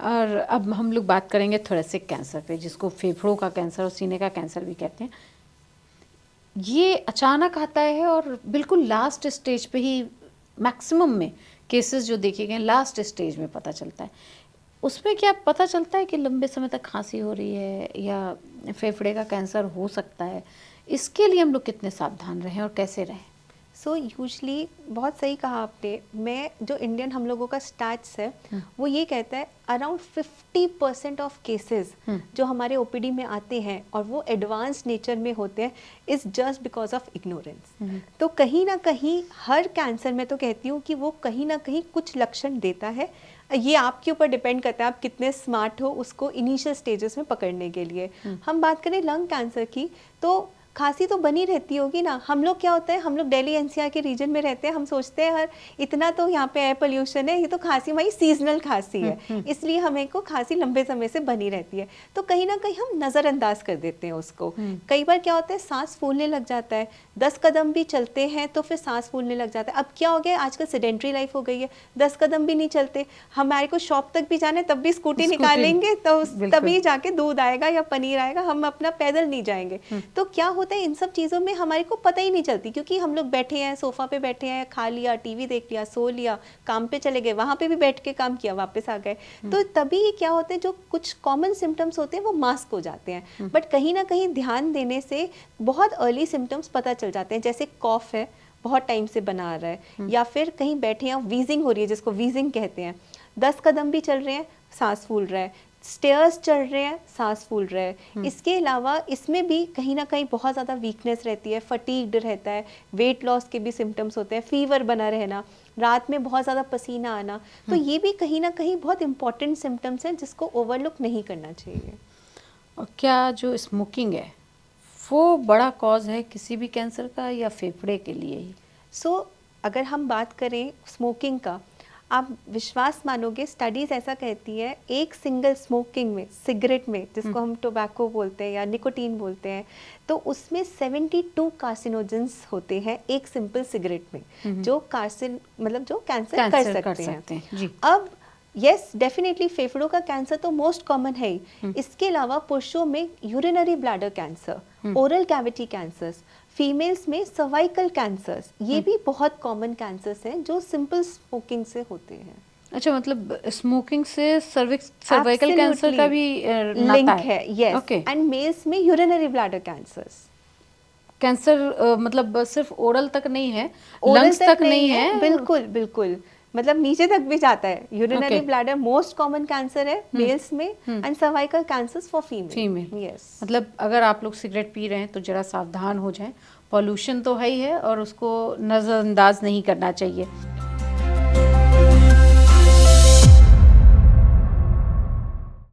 और अब हम लोग बात करेंगे थोरेसिक कैंसर पे, जिसको फेफड़ों का कैंसर और सीने का कैंसर भी कहते हैं। ये अचानक आता है और बिल्कुल लास्ट स्टेज पे ही, मैक्सिमम में केसेस जो देखे गए लास्ट स्टेज में पता चलता है। उसमें क्या पता चलता है कि लंबे समय तक खांसी हो रही है या फेफड़े का कैंसर हो सकता है? इसके लिए हम लोग कितने सावधान रहें और कैसे रहें? सो यूजली बहुत सही कहा आपने। मैं जो इंडियन हम लोगों का स्टैट्स है वो ये कहता है अराउंड 50% ऑफ केसेस जो हमारे ओपीडी में आते हैं और वो एडवांस नेचर में होते हैं is just because of ignorance. तो कहीं ना कहीं हर कैंसर में तो कहती हूँ कि वो कहीं ना कहीं कुछ लक्षण देता है। ये आपके ऊपर डिपेंड करता है आप कितने स्मार्ट हो उसको इनिशियल स्टेजेस में पकड़ने के लिए। हम बात करें लंग कैंसर की तो खांसी तो बनी रहती होगी ना। हम लोग क्या होता है, हम लोग दिल्ली एनसीआर के रीजन में रहते हैं, हम सोचते हैं हर इतना तो यहाँ पे एयर पोल्यूशन है, ये तो खांसी हमारी सीजनल खांसी है, इसलिए हमें को खांसी लंबे समय से बनी रहती है। तो कहीं ना कहीं हम नज़रअंदाज कर देते हैं उसको। कई बार क्या होता है सांस फूलने लग जाता है, 10 कदम भी चलते हैं तो फिर सांस फूलने लग जाता है। अब क्या हो गया, आजकल सेडेंट्री लाइफ हो गई है, 10 कदम भी नहीं चलते, हमारे को शॉप तक भी जाना है तब भी स्कूटी निकालेंगे तो तभी जाके दूध आएगा या पनीर आएगा, हम अपना पैदल नहीं जाएंगे। तो क्या होता है इन सब चीज़ों में हमारे को पता ही नहीं चलती, क्योंकि हम लोग बैठे हैं सोफ़ा पे बैठे हैं, खा लिया, टीवी देख लिया, सो लिया, काम पे चले गए, वहाँ पे भी बैठ के काम किया, वापस आ गए। तो तभी क्या होते हैं जो कुछ कॉमन सिम्टम्स होते हैं वो मास्क हो जाते हैं। बट कहीं ना कहीं ध्यान देने से बहुत अर्ली सिम्टम्स पता चल जाते हैं, जैसे कॉफ है बहुत टाइम से बना रहा है, या फिर कहीं बैठे हैं वीजिंग हो रही है जिसको वीजिंग कहते हैं, 10 कदम भी चल रहे हैं सांस फूल रहा है, स्टेयर्स चढ़ रहे हैं सांस फूल रहा है। इसके अलावा इसमें भी कहीं ना कहीं बहुत ज़्यादा वीकनेस रहती है, फटीग्ड रहता है, वेट लॉस के भी सिम्टम्स होते हैं, फीवर बना रहना, रात में बहुत ज़्यादा पसीना आना। तो ये भी कहीं ना कहीं बहुत इंपॉर्टेंट सिम्टम्स हैं जिसको ओवरलुक नहीं करना चाहिए। और क्या जो स्मोकिंग है वो बड़ा कॉज है किसी भी कैंसर का, या फेफड़े के लिए ही? अगर हम बात करें स्मोकिंग का, आप विश्वास मानोगे स्टडीज़ ऐसा कहती है एक सिंगल स्मोकिंग में, सिगरेट में, जिसको हम टोबैको बोलते हैं या निकोटीन बोलते हैं, तो उसमें 72 कार्सिनोजेंस होते हैं एक सिंपल सिगरेट में, जो जो कैंसर कर सकते हैं। जी। अब यस डेफिनेटली फेफड़ों का कैंसर तो मोस्ट कॉमन है ही। इसके अलावा पुरुषों में urinary bladder cancer, oral cavity cancers, females में सर्वाइकल कैंसर्स, ये भी बहुत कॉमन कैंसर्स हैं जो सिंपल स्मोकिंग से होते हैं। अच्छा, मतलब स्मोकिंग से सर्वाइकल कैंसर का भी लिंक है। यस, एंड मेल्स में यूरिनरी ब्लैडर कैंसर मतलब सिर्फ ओरल तक नहीं है, लंग्स तक नहीं है। बिल्कुल बिल्कुल, मतलब नीचे तक भी जाता है। Urinary bladder most common cancer है मेल्स में, and cervical cancers for female. Yes, मतलब अगर आप लोग सिगरेट पी रहे हैं तो जरा सावधान हो जाएं, पॉल्यूशन तो है ही है और उसको नज़रअंदाज नहीं करना चाहिए।